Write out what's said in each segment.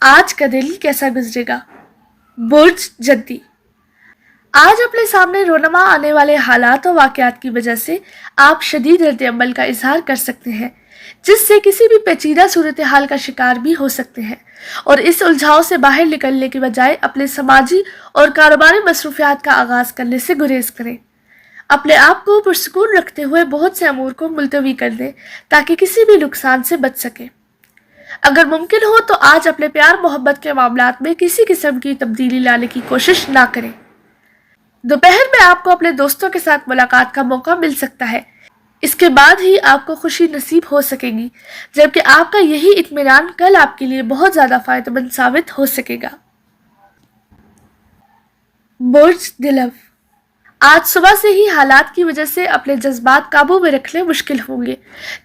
آج کا دن کیسا گزرے گا؟ برج جدی۔ آج اپنے سامنے رونما آنے والے حالات و واقعات کی وجہ سے آپ شدید رد عمل کا اظہار کر سکتے ہیں، جس سے کسی بھی پیچیدہ صورتحال کا شکار بھی ہو سکتے ہیں، اور اس الجھاؤ سے باہر نکلنے کی بجائے اپنے سماجی اور کاروباری مصروفیات کا آغاز کرنے سے گریز کریں۔ اپنے آپ کو پرسکون رکھتے ہوئے بہت سے امور کو ملتوی کر دیں تاکہ کسی بھی نقصان سے بچ سکیں۔ اگر ممکن ہو تو آج اپنے پیار محبت کے معاملات میں کسی قسم کی تبدیلی لانے کی کوشش نہ کریں۔ دوپہر میں آپ کو اپنے دوستوں کے ساتھ ملاقات کا موقع مل سکتا ہے، اس کے بعد ہی آپ کو خوشی نصیب ہو سکے گی، جبکہ آپ کا یہی اطمینان کل آپ کے لیے بہت زیادہ فائدہ مند ثابت ہو سکے گا۔ برج دلو۔ آج صبح سے ہی حالات کی وجہ سے اپنے جذبات قابو میں رکھنے مشکل ہوں گے،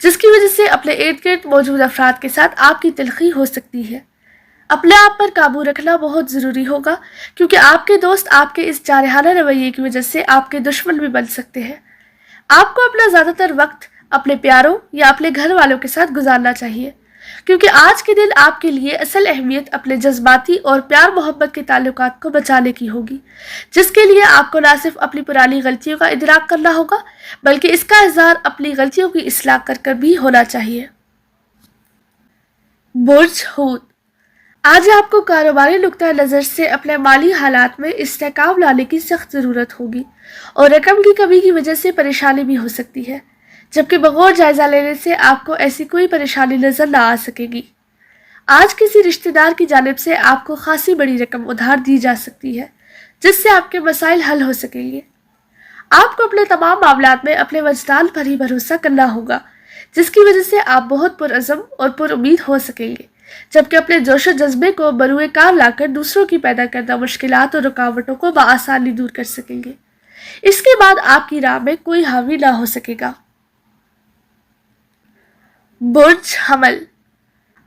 جس کی وجہ سے اپنے ارد گرد موجود افراد کے ساتھ آپ کی تلخی ہو سکتی ہے۔ اپنے آپ پر قابو رکھنا بہت ضروری ہوگا، کیونکہ آپ کے دوست آپ کے اس جارحانہ رویے کی وجہ سے آپ کے دشمن بھی بن سکتے ہیں۔ آپ کو اپنا زیادہ تر وقت اپنے پیاروں یا اپنے گھر والوں کے ساتھ گزارنا چاہیے، کیونکہ آج کے دن آپ کے لیے اصل اہمیت اپنے جذباتی اور پیار محبت کے تعلقات کو بچانے کی ہوگی، جس کے لیے آپ کو نہ صرف اپنی پرانی غلطیوں کا ادراک کرنا ہوگا بلکہ اس کا اظہار اپنی غلطیوں کی اصلاح کر بھی ہونا چاہیے۔ برج حوت۔ آج آپ کو کاروباری نقطہ نظر سے اپنے مالی حالات میں استحکام لانے کی سخت ضرورت ہوگی، اور رقم کی کمی کی وجہ سے پریشانی بھی ہو سکتی ہے، جبکہ بغور جائزہ لینے سے آپ کو ایسی کوئی پریشانی نظر نہ آ سکے گی۔ آج کسی رشتہ دار کی جانب سے آپ کو خاصی بڑی رقم ادھار دی جا سکتی ہے، جس سے آپ کے مسائل حل ہو سکیں گے۔ آپ کو اپنے تمام معاملات میں اپنے وجدان پر ہی بھروسہ کرنا ہوگا، جس کی وجہ سے آپ بہت پرعزم اور پر امید ہو سکیں گے، جبکہ اپنے جوش و جذبے کو بروئے کار لا کر دوسروں کی پیدا کردہ مشکلات اور رکاوٹوں کو بآسانی دور کر سکیں گے۔ اس کے بعد آپ کی راہ میں کوئی حاوی نہ ہو سکے گا۔ برج حمل۔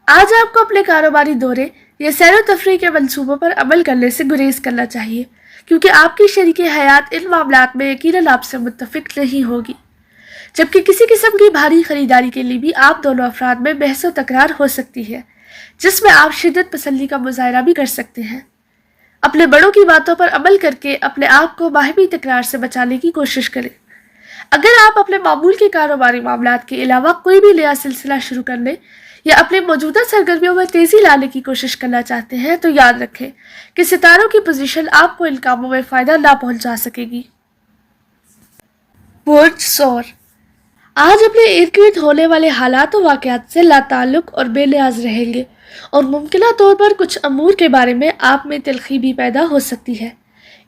آج آپ کو اپنے کاروباری دورے یا سیر و تفریح کے منصوبوں پر عمل کرنے سے گریز کرنا چاہیے، کیونکہ آپ کی شریک حیات ان معاملات میں یقیناً آپ سے متفق نہیں ہوگی، جبکہ کسی قسم کی بھاری خریداری کے لیے بھی آپ دونوں افراد میں بحث و تکرار ہو سکتی ہے، جس میں آپ شدت پسندی کا مظاہرہ بھی کر سکتے ہیں۔ اپنے بڑوں کی باتوں پر عمل کر کے اپنے آپ کو باہمی تکرار سے بچانے کی کوشش کریں۔ اگر آپ اپنے معمول کے کاروباری معاملات کے علاوہ کوئی بھی نیا سلسلہ شروع کرنے یا اپنے موجودہ سرگرمیوں میں تیزی لانے کی کوشش کرنا چاہتے ہیں تو یاد رکھیں کہ ستاروں کی پوزیشن آپ کو ان کاموں میں فائدہ نہ پہنچا سکے گی۔ برج ثور۔ آج اپنے ارد گرد ہونے والے حالات و واقعات سے لا تعلق اور بے نیاز رہیں گے، اور ممکنہ طور پر کچھ امور کے بارے میں آپ میں تلخی بھی پیدا ہو سکتی ہے۔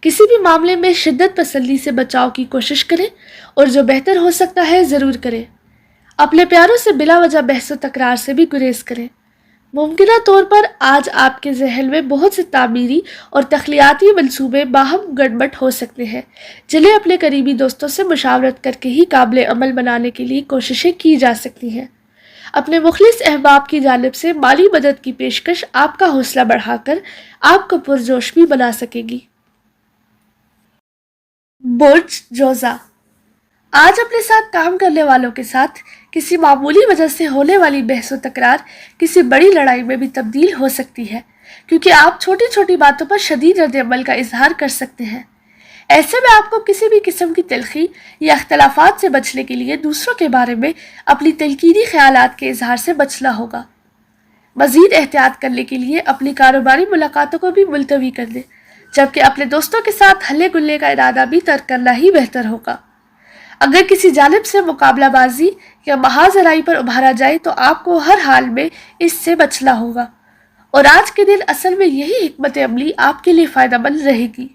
کسی بھی معاملے میں شدت پسندی سے بچاؤ کی کوشش کریں، اور جو بہتر ہو سکتا ہے ضرور کریں۔ اپنے پیاروں سے بلا وجہ بحث و تکرار سے بھی گریز کریں۔ ممکنہ طور پر آج آپ کے ذہن میں بہت سے تعمیری اور تخلیقاتی منصوبے باہم گڑبڑ ہو سکتے ہیں، جنہیں اپنے قریبی دوستوں سے مشاورت کر کے ہی قابل عمل بنانے کے لیے کوششیں کی جا سکتی ہیں۔ اپنے مخلص احباب کی جانب سے مالی مدد کی پیشکش آپ کا حوصلہ بڑھا کر آپ کو پرجوش بھی بنا سکے گی۔ برج جوزا۔ آج اپنے ساتھ کام کرنے والوں کے ساتھ کسی معمولی وجہ سے ہونے والی بحث و تکرار کسی بڑی لڑائی میں بھی تبدیل ہو سکتی ہے، کیونکہ آپ چھوٹی چھوٹی باتوں پر شدید رد عمل کا اظہار کر سکتے ہیں۔ ایسے میں آپ کو کسی بھی قسم کی تلخی یا اختلافات سے بچنے کے لیے دوسروں کے بارے میں اپنی تنقیدی خیالات کے اظہار سے بچنا ہوگا۔ مزید احتیاط کرنے کے لیے اپنی کاروباری ملاقاتوں کو بھی ملتوی کر دیں، جبکہ اپنے دوستوں کے ساتھ ہلے گلے کا ارادہ بھی ترک کرنا ہی بہتر ہوگا۔ اگر کسی جانب سے مقابلہ بازی یا محاذ رائی پر ابھارا جائے تو آپ کو ہر حال میں اس سے بچنا ہوگا، اور آج کے دن اصل میں یہی حکمت عملی آپ کے لیے فائدہ مند رہے گی۔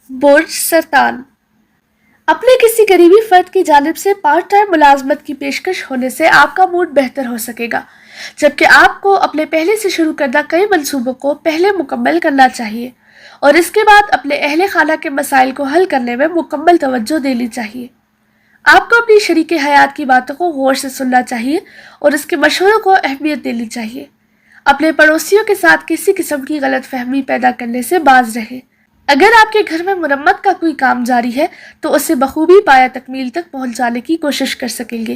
برج سرطان۔ اپنے کسی قریبی فرد کی جانب سے پارٹ ٹائم ملازمت کی پیشکش ہونے سے آپ کا موڈ بہتر ہو سکے گا، جبکہ آپ کو اپنے پہلے سے شروع کردہ کئی منصوبوں کو پہلے مکمل کرنا چاہیے، اور اس کے بعد اپنے اہل خانہ کے مسائل کو حل کرنے میں مکمل توجہ دینی چاہیے۔ آپ کو اپنی شریک حیات کی باتوں کو غور سے سننا چاہیے اور اس کے مشوروں کو اہمیت دینی چاہیے۔ اپنے پڑوسیوں کے ساتھ کسی قسم کی غلط فہمی پیدا کرنے سے باز رہیں۔ اگر آپ کے گھر میں مرمت کا کوئی کام جاری ہے تو اسے بخوبی پایہ تکمیل تک پہنچانے کی کوشش کر سکیں گے۔